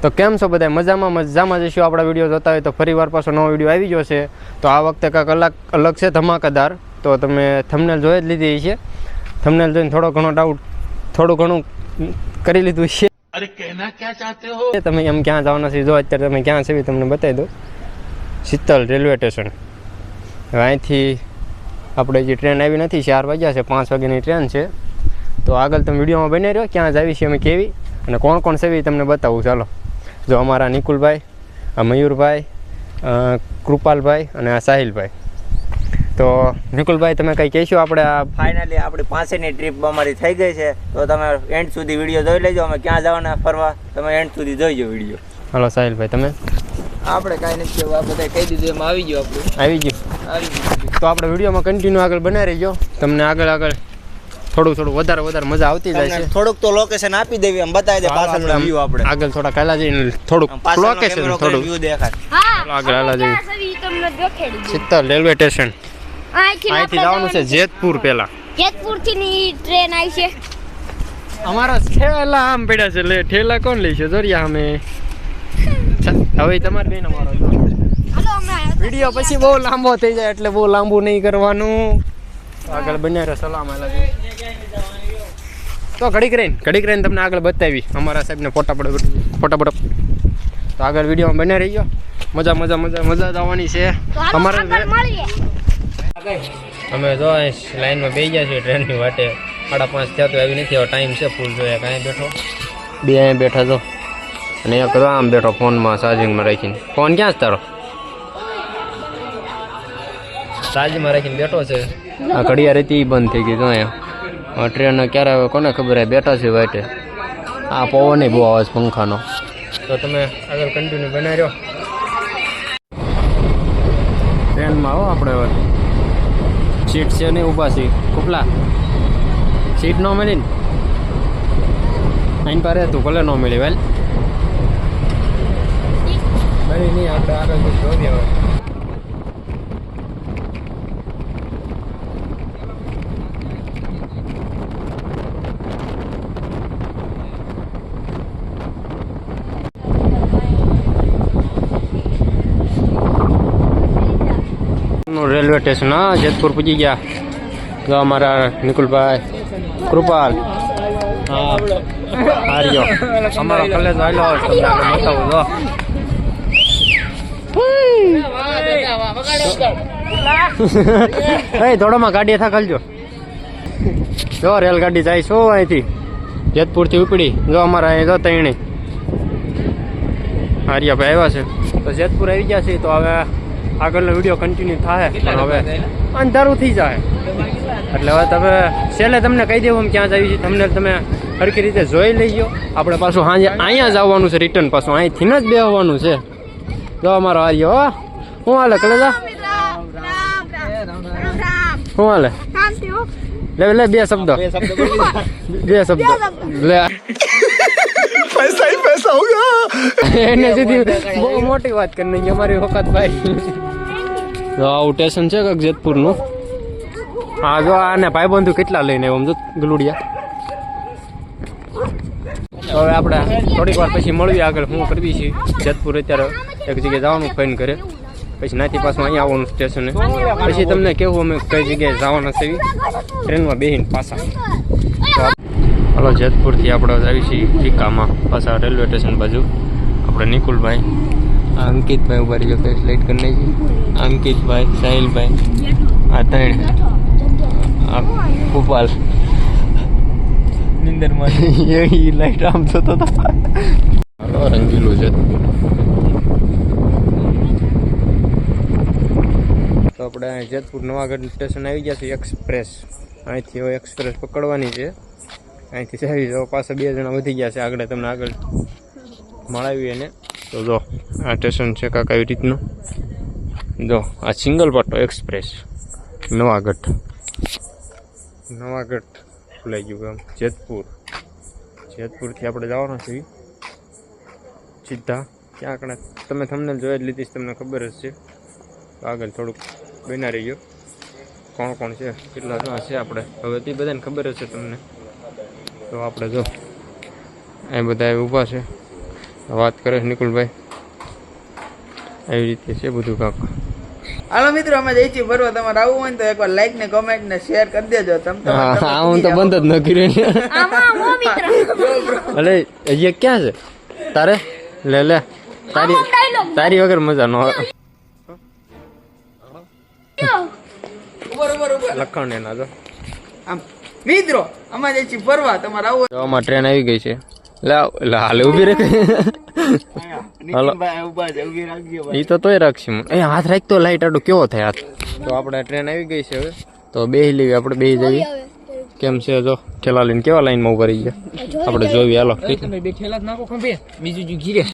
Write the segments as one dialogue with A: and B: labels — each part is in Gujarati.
A: તો કેમ છો બધા? મજામાં જઈશું. આપણા વિડીયો જોતા હોય તો ફરીવાર પાછો નવો વિડીયો આવી ગયો છે. તો આ વખતે કાંઈક અલગ છે, ધમાકેદાર. તો તમે થંબનેલ જોઈ જ લીધી છે. થંબનેલ જોઈને થોડું ઘણું કરી લીધું છે.
B: અરે કહેના ક્યાં ચાહતે હો?
A: તમે એમ ક્યાં જવાના છે? જો અત્યારે તમે ક્યાં છે તમને બતાવી દો. Sheetal railway station. હવે અહીંથી આપણે જે ટ્રેન આવી નથી, 4 વાગ્યા છે, 5 વાગ્યાની ટ્રેન છે. તો આગળ તમે વિડીયોમાં બની રહ્યો, ક્યાં જાવી છે અમે કેવી અને કોણ છે એ તમને બતાવું. ચાલો, જો અમારા નિકુલભાઈ, આ મયુરભાઈ, કૃપાલભાઈ અને આ સાહિલભાઈ. તો નિકુલભાઈ, તમે કંઈ કહેશો? આપણે આ
C: ફાઇનલી આપણી પાસેની ટ્રીપ અમારી થઈ ગઈ છે. તો તમે એન્ડ સુધી વિડીયો જોઈ લેજો. અમે ક્યાં જવાના ફરવા, તમે એન્ડ સુધી જોઈજો વિડીયો.
A: હાલો સાહિલભાઈ, તમે
C: આપણે કાંઈ નથી કહેવું, આ બધા કહી દીધું એમાં આવી ગયો.
A: આવી ગયું. તો આપણે વિડીયોમાં કન્ટિન્યુ આગળ બનાવી રહીજો. તમને આગળ થોડું વધારે મજા આવતી જાય છે.
C: થોડુંક તો લોકેશન આપી દેવી, આમ બતાવી દે પાછળનો વ્યૂ. આપણે
A: આગળ થોડા કાલા જઈને થોડુંક લોકેશન થોડું
C: વ્યૂ દેખાય.
A: આગળ હાલા જઈએ. Sheetal railway station. અહીંથી જવાનું છે જેતપુર. પહેલા
D: જેતપુર થી ટ્રેન આવી છે.
A: અમારા ઠેલા આમ પડ્યા છે, એટલે ઠેલા કોણ લઈ છે? જોરિયા અમે હવે તમારે બેન અમારો વિડીયો પછી બહુ લાંબો થઈ જાય, એટલે બહુ લાંબુ નહીં કરવાનું. આગળ બન્યા રહે. સલામ આલા. તો ઘડીક રહીને તમને આગળ બતાવી અમારા સાહેબને ફોટા. તો આગળ વિડીયોમાં બન્યા રહી ગયો. મજા આવવાની છે અમારે. અમે જો લાઈનમાં બેસી ગયા છીએ ટ્રેનની વાટે. 5:30 થયા તો આવી નથી. હવે ટાઈમ છે ફૂલ. જોઈએ કાંઈ બેઠો બે અહીંયા બેઠા છો અને એક આમ બેઠો ફોનમાં ચાર્જિંગમાં રાખીને. ફોન ક્યાં છે તારો? ચાર્જિંગમાં રાખીને બેઠો છે. આ ઘડિયાળ હતી બંધ થઈ ગઈ. તો અહીંયા ટ્રેન ક્યારે આવે કોને ખબર? બેઠા છે વાટે. આ પવન બહુ આવે છે પંખાનો. તો તમે આગળ કન્ટિન્યુ બનાવી રહ્યો. ટ્રેનમાં આવો આપણે. હવે સીટ છે નહીં, ઊભા છીએ. કુપલા સીટ ન મળી ને આઈન પારે તું ભલે ન મળી. વેલ નહીં, આપણે આગળ જોઈએ. હવે રેલવે સ્ટેશન. હા, જેતપુર પૂજી ગયા. જો અમારા નિકુલભાઈ, કૃપાલ, હા હાર્યો અમારો કલેજ આવેલો. તમને બતાવું. જો થોડોમાં ગાડી થાકલજો. જો રેલગાડી જાય છો અહીંથી જેતપુરથી ઉપડી. જો અમારા અહીં જો તૈણી હારિયાભાઈ આવ્યા છે. તો જેતપુર આવી ગયા છે. તો હવે આગળનો વિડીયો કન્ટિન્યુ થાય, પણ હવે અંધારું થઈ જાય. એટલે હવે તમે છેલ્લે તમને કહી દેવું ક્યાં જઈએ છીએ. તમને તમે સરખી રીતે જોઈ લઈજો. આપણે પાછું સાંજે અહીંયા જ આવવાનું છે. રિટર્ન પાછું અહીંથી જ બેસવાનું છે. જો અમારો હાર્યો. શું હાલે કલેજા? શું હાલે? લે બે શબ્દ લે.
B: पैसा ही पैसा होगा.
A: એને સીધી બહુ મોટી વાત કરી નાખી અમારી વખત ભાઈ. જો આવું સ્ટેશન છે કે જેતપુરનું. હા, જો આને ભાઈબંધુ કેટલા લઈને આવ્યો જો ગલુડિયા. હવે આપણે થોડીક વાર પછી મળીએ. આગળ શું કરવી છે જેતપુર. અત્યારે એક જગ્યાએ જવાનું ફાઇન કરે, પછી નાથી પાછું અહીંયા આવવાનું સ્ટેશને. પછી તમને કેવું અમે કઈ જગ્યાએ જવાના છે ટ્રેનમાં બેસીને પાછા. હાલો, જેતપુરથી આપણે આવી છીએ ટીકામાં પાછા રેલવે સ્ટેશન બાજુ. આપણે નિકુલભાઈ, આ અંકિતભાઈ ઉભા રહી ગયો. લાઇટ કરી નાખી. અંકિતભાઈ, સાહિલભાઈ, આ 3, આ કુપાલ નિંદરમાં એ લાઈટ આમ થતો હતો. હાલો, રંગીલું છે. તો આપણે જેતપુર નવાગઢ સ્ટેશન આવી ગયા છીએ. એક્સપ્રેસ અહીંથી હવે એક્સપ્રેસ પકડવાની છે. અહીંથી સારી જાઓ. પાછા 2 જણા વધી ગયા છે. આગળ તમને આગળ મળાવી એને. તો જો આ સ્ટેશન છે કાંક આવી રીતનું. જો આ સિંગલ પટ્ટો એક્સપ્રેસ નવાગઢ ખુલાઈ ગયું આમ. જેતપુરથી આપણે જવાનું છે સીધા ક્યાં આગળ. તમે થંબનેલ જોઈ જ લીધી, તમને ખબર જ છે. આગળ થોડુંક બના રહી ગયો. કોણ છે, કેટલા જણા છે આપણે હવે તે બધાને ખબર જ છે તમને. તો આપણે જો એ બધા ઊભા છે. વાત કરે છે નિકુલભાઈ. એવી રીતે છે બધું કાંક.
E: હાલો મિત્રો, અમે જઈ છીએ ફરવા. તમારે આવવું હોય ને તો એકવાર લાઈક ને કમેન્ટ ને શેર કરી દેજો.
A: હા હું તો બંધ જ ન કર્યું.
D: આમાં હો મિત્ર
A: અલે હજી ક્યાં છે તારે? લે લે તારી તારી વગર મજા ન આવે. લખણ એના તો
E: આમ મિત્રો, અમે જઈ છીએ ફરવા. તમારે આવવું
A: તો આમાં ટ્રેન આવી ગઈ છે. લે હાલે ઊભી રહે. હાલો ઈ તો તોય રાખશું. એ હાથ રાખ તો લાઈટ આડો કેવો થાય હાથ. તો આપણે ટ્રેન આવી ગઈ છે હવે. તો બેહી લેવી આપણે, બેહી જઈએ. કેમ છે જો ઠેલા લઈને કેવા લાઈનમાં ઉભા રહી ગયા આપણે જોવી. હાલો બે ઠેલા જ નાખો ખંભે, બીજું જો ઘીરે.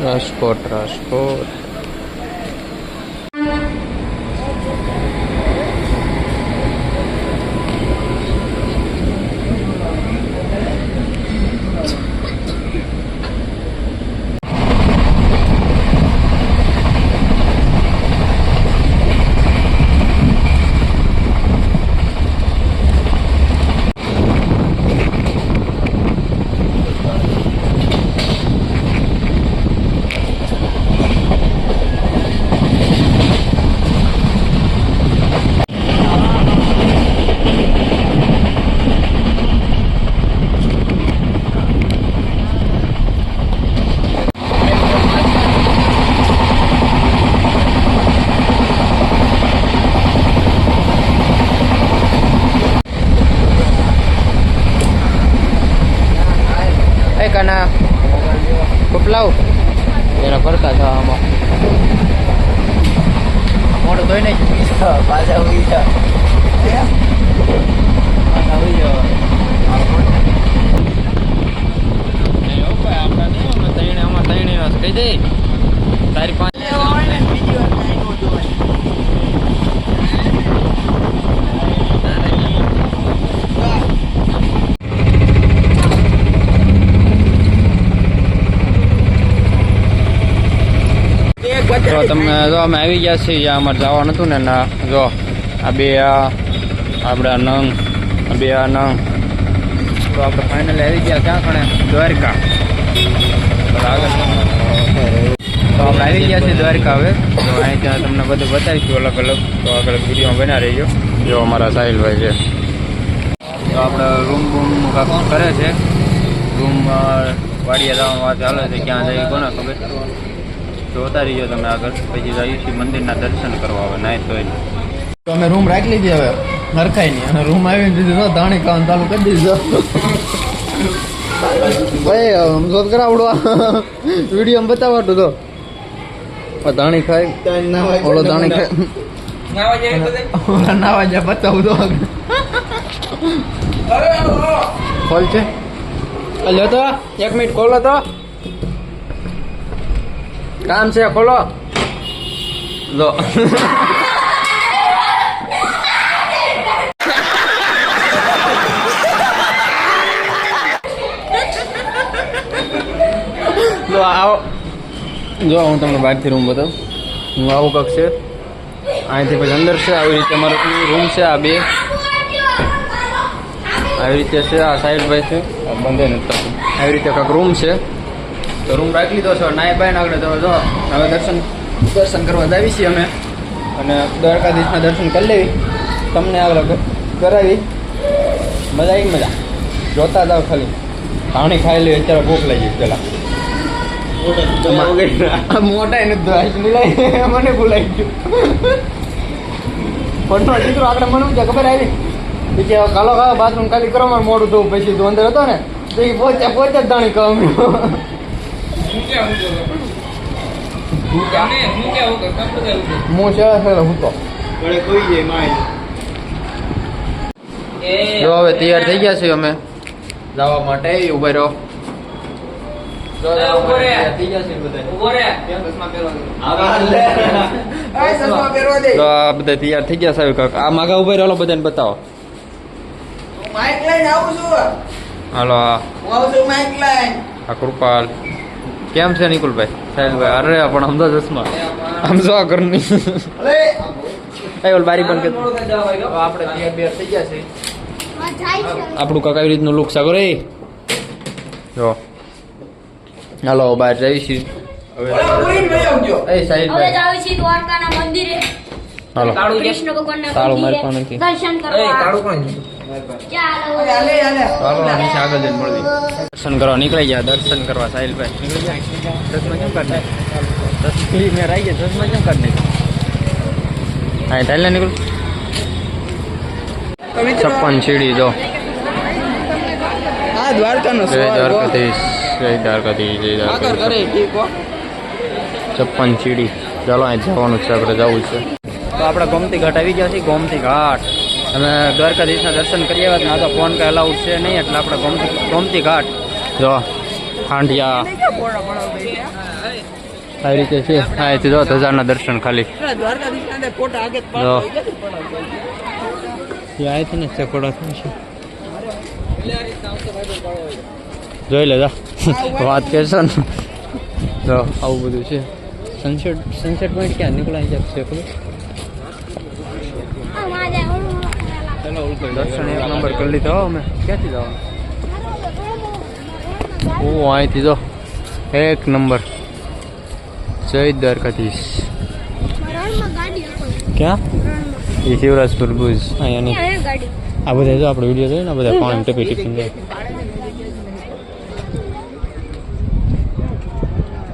A: રાજકોટ રાજકોટ કાના કપલાવ એના ફરતા થવા આમાં મોટો ધોઈ નહીં
C: પાછા ઉઈ જા. પાછા ઉઈ જાઓ.
A: કહી દે તારી પાંચ જો તમે જો અમે આવી ગયા છીએ. જ્યાં અમારે જવાનું હતું ને જો આ બે આપણે નંગ બે નંગ. તો આપણે ફાઇનલી આવી ગયા ક્યાં કણે દ્વારકા. આગળ તો આપણે આવી ગયા છીએ દ્વારકા હવે. તો અહીં ત્યાં તમને બધું બતાવીશું અલગ અલગ. તો આગળ વિડીયોમાં બના રહીજો. જો અમારા સાહિલભાઈ છે. તો આપણે રૂમ બૂમ કરે છે. રૂમ વાડિયા જવાનું વાત ચાલે છે. ક્યાં જઈએ કોને ખબર. જોતા રહીજો તમે આગળ. પછી જઈશું મંદિરના દર્શન કરવા. હવે નાય તો
E: અમે રૂમ રાખી લીધી હવે નરખાઈ ની. અને રૂમ આવીને દીધું ધાણી ખાવાનું ચાલુ કરી દીધું. ભાઈ શોધ કરાવડો વિડીયો બતાવતો તો ધાણી ખાય ઓલો ધાણી ખાય નાવા જા બતાવું તો ખોલ છે. લ્યો તો 1 મિનિટ ખોલો તો કામ છે ખોલો. લો જો આવો. જો હું તમને બહારથી રૂમ બતાવું. હું આવું કક્ષ છે. અહીંથી પછી અંદર છે. આવી રીતે અમારો રૂમ છે. આ બે આવી રીતે છે. આ સાઈડભાઈ છે. બંધ નથી. આવી રીતે કાંઈક રૂમ છે. તો રૂમ રાખી લીધો છો. નાય બાય આગળ તો જો હવે દર્શન કરવા જાવી છીએ અમે. અને દ્વારકાધીશના દર્શન કરી લેવી. તમને આગળ કરાવી. મજા આવી મજા. જોતા જાવ ખાલી. પાણી ખાઈ લેવી. અત્યારે ભૂખ લાગી પેલા મોટા એને મને ભૂલાઈ ગયું. પણ દીકરો આપણે મને શું ખબર આવી કે કાલો ખાવા બાથરૂમ ખાલી કરો મારે મોડું થવું. પછી તું અંદર હતો ને તો એ પોતે જ દાણી કહું. હું છે હું તો જો હવે તૈયાર થઈ ગયા છીએ અમે જવા માટે. ઉભા રહો. તો આ બધા તૈયાર થઈ ગયા સાહેબ. કાકા આ માગા ઉભા રહો. બધાને બતાવો. હાલો આ કૃપાલ કેમ છે નિકુલભાઈ? સાહેલભાઈ અરે પણ આમ તો ચશ્મા આમ જો આ ઘરની એ ઓલ બારી બંધ કરી આપણે બે થઈ ગયા છે આપણું કાંઈ કઈ રીતનું લુક સાગો રે જો હાલો બહાર જઈ છીએ હવે એ સાહેલભાઈ
D: જાવી છે દ્વારકાના મંદિરે
E: હાલો
D: કૃષ્ણ ભગવાનના
E: તાળું મારી
D: મંદિરે
E: પાસે નથી.
D: દર્શન કરવા ચાલો
E: ચાલો નીચે આગળ જઈને મળવી દર્શન કરવા નીકળી ગયા દર્શન કરવા સાહિલભાઈ નીકળી ગયા ચશ્મા કેમ કાઢ નાખ મેં રહી ગયા ચશ્મા કેમ કાઢ નાખ હા ચાલે નીકળ 56 સીડી જો
F: આ દ્વારકાનો
E: જય દ્વારકાધીશ જય દ્વારકાધીશ જય દ્વારકાધીશ 56 સીડી ચાલો અહીં જવાનું છે આપણે જવું છે તો આપણે ગોમતી ઘાટ આવી ગયા છીએ ગોમતી ઘાટ અમે દ્વારકાધીશના દર્શન કરી આવ્યા ના તો ફોન કે અલાઉડ છે નહીં એટલે આપણે ગોમતી ઘાટ જો હાંડિયા આ રીતે છે હા અહીંથી જો ધજાના દર્શન ખાલી જો અહીંથી ને ચકોડા થાય છે જોઈ લે જા વાત કરશો ને જો આવું બધું છે સનસેટ પોઈન્ટ ક્યાં નીકળાઈ જશે ખબર દર્શન એક નંબર કરી લીધો અમે ક્યાંથી જવાનું ઓ અહીંથી જો એક નંબર જય દ્વારકાધીશ ક્યાં એ શિવરાજપુર ભુજ અહીંયા નહીં આ બધા જો આપણે વિડીયો જોઈએ ને બધા પાણી ટપી ટિફિન જાય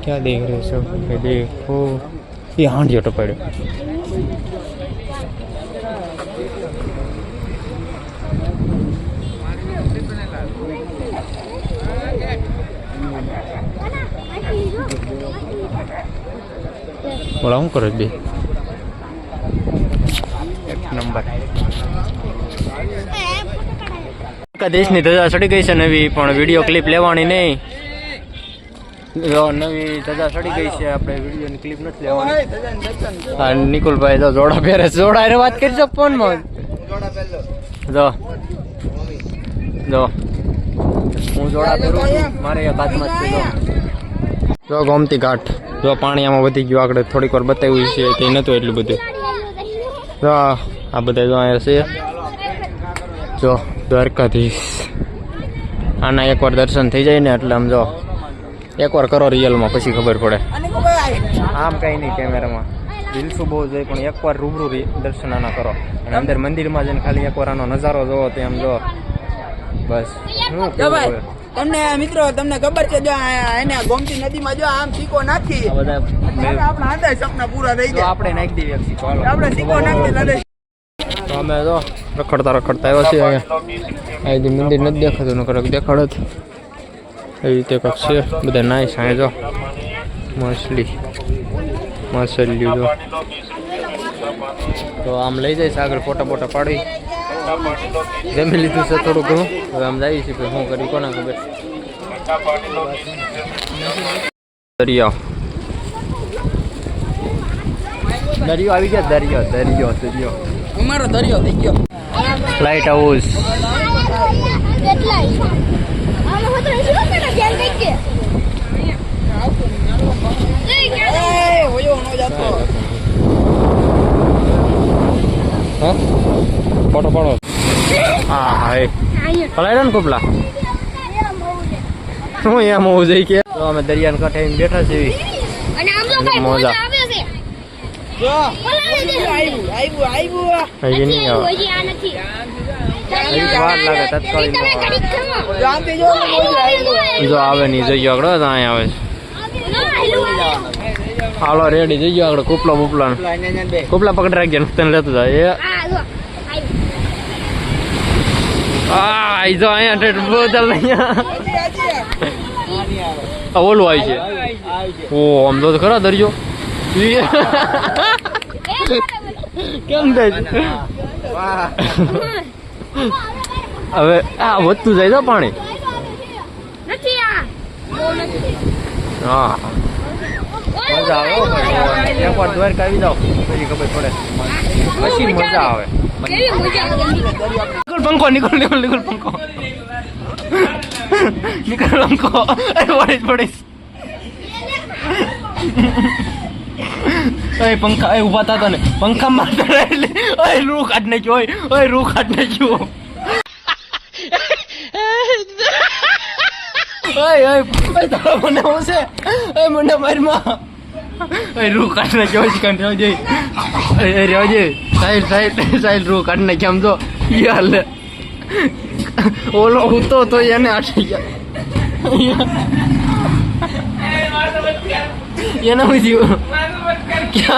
E: ક્યાં દેખ રહે સબ દેખો એ હાંડિયો ટપાડ્યો બોલા શું કરો બે એક નંબર દેશની ધજા ચડી ગઈ છે નવી પણ વિડીયો ક્લિપ લેવાની નહીં નવી ધજા ચડી ગઈ છે આપણે વિડીયોની ક્લિપ નથી લેવાની હા નિકુલભાઈ તો જોડા પહેરે જોડા અરે વાત કરી શકો ફોનમાં જો જો હું જોડા પહેરું છું મારે બાદમાં જ છે જો ગોમતી ઘાટ જો પાણી આમાં વધી ગયું આગળ થોડીક વાર બતાવ્યું છે તે નહોતું એટલું બધું જો આ બધા જો અહીંયા છે જો દ્વારકાધીશ આના એકવાર દર્શન થઈ જાય ને એટલે આમ જો એકવાર કરો રિયલમાં પછી ખબર પડે આમ કંઈ નહીં કેમેરામાં રીલ્સું બહુ જોઈએ પણ એકવાર રૂબરૂ દર્શન આના કરો અને અંદર મંદિરમાં જઈને ખાલી એકવાર આનો નજારો જોવો તો એમ જો બસ શું કહેવું
F: તમને મિત્રો તમને ખબર છે જો એને ગોમતી નદીમાં જો આમ સિક્કો નાખી આપણા હતા સપના પૂરા થઈ ગયા
E: આપણે નાખી દઈએ
F: આપણે સિક્કો નાખી દાદા
E: તો અમે જો રખડતા આવ્યા છીએ અહીંથી મંદિર નથી દેખાતું નકર દેખાડત એવી રીતે કંઈક છે બધા નાઈ સાંજે જો માછલી જો તો આમ લઈ જઈશ આગળ ફોટા પાડી જમી લીધું છે થોડું ઘણું હવે આમ જઈએ છીએ શું કરી કોના ખબર દરિયો આવી ગયા દરિયો
F: અમારો દરિયો થઈ ગયો
E: લાઇટ હાઉસ ફોટો પાડો હા હા પલાડ્યો ને કોપલા શું એમ હોવું જોઈએ કે અમે દરિયાના કાંઠે બેઠા છીએ મોજા હજી નહીં આવે વાર લાગે તત્કાલીન જો આવે નહીં જોઈ આગળ તો અહીંયા આવે છે હાલો રેડી જઈ ગયો આગળ કુપલા પકડી રાખજે તને લેતું જાય જો અહીંયા બોતલ અહીંયા ઓલું આવી છે ઓ આમ તો ખરા દરિયો કેમ થાય હવે આ વધતું જાય તો પાણી હા મજા આવે એકવાર દ્વારકા આવી જાઓ પછી ખબર પડે પછી મજા આવે પંખો નીકળ પંખો નીકળ પંખો પડીશ એ પંખા એ ઊભા થતા ને પંખા મારતા એટલે ઓય રૂ કાઢ નાખ્યો ઓય રૂ કાઢ નાખ્યો ઓય તારા મને હું છે ઓય મને મારમાં ઓય રૂ કાઢ નાખ્યો કાન રહેજે એ રહેજે સાઈલ રૂ કાઢ નાખ્યો આમ તો યાર ઓલો ઉતો તો એને આઠી ગયા ये ना हुई थी क्या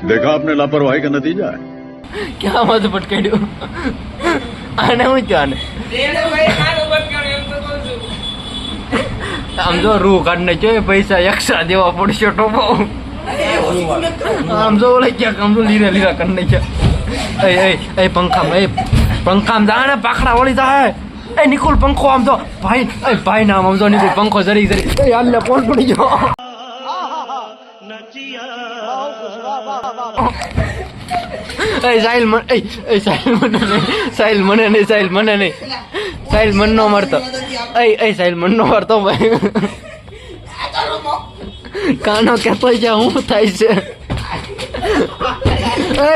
B: देखा आपने लापरवाही का नतीजा है
E: क्या मत पटकाड्યો આને હું ત્યાં આમ જો રૂ કાઢને જોઈએ પૈસા એક્સ્ટ્રા દેવા પડશે ટોપો આમ જો ઓલે ક્યાંક આમ જો લીરા કરીને ક્યાં એ પંખામાં જાણે પાખડા વળી જાય એ નિકુલ પંખો આમ તો ભાઈ નામ આમ તો નિકુલ પંખો જરી એ હાલ ફોન પડી ગયો સાહિલ મને નહીં સાહિલ મન નો મારતો સાહિલ મન નો મારતો ભાઈ કાનો કેતો છે હું થાય છે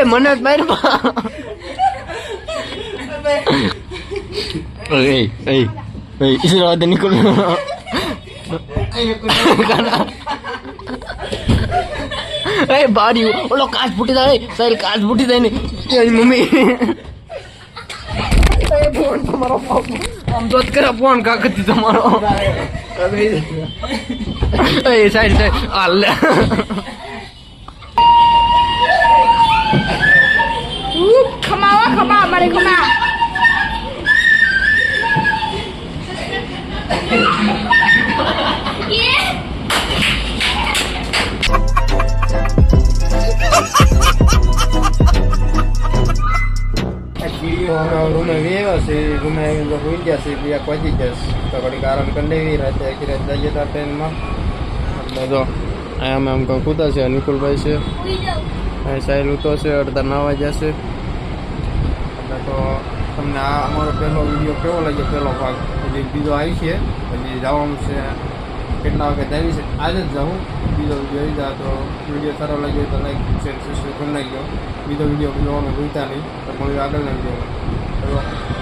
E: મને જ માર इसलिए निकल बारी ओलो काच फूटी जाए साहिल काच फूटी जाए नहीं मम्मी फोन तुम्हारा हम तो करा फोन का करती तुम्हारा साहिल अल्लाह
D: खमा हमारे खमा
E: रूमे वेवा से रूमे हुई गया से या पहुंची गया तो बड़ी आराम करने भी रहते हैं कि रहता है था ट्रेन में એટલે જો અહીંયા અમે આમ કુદા છે નિકુલભાઈ છે અહીં સાહિલ ઉતો છે અડધા નાવા જશે એટલે તો તમને આ અમારો પહેલો વિડીયો કેવો લાગ્યો પહેલો ભાગ પછી બીજો આવી છે પછી જવાનું છે કેટલા વાગે આવી છે આજે જ જાઉં બીજો વિડીયો આવી જાય તો વિડીયો સારો લાગ્યો તો લાઈક શેર સબસ્ક્રાઈબ કરી નાખજો બીજો વિડીયો જોવાનું ભૂલતા નહીં તો મળ્યું આગળના વિડીયોમાં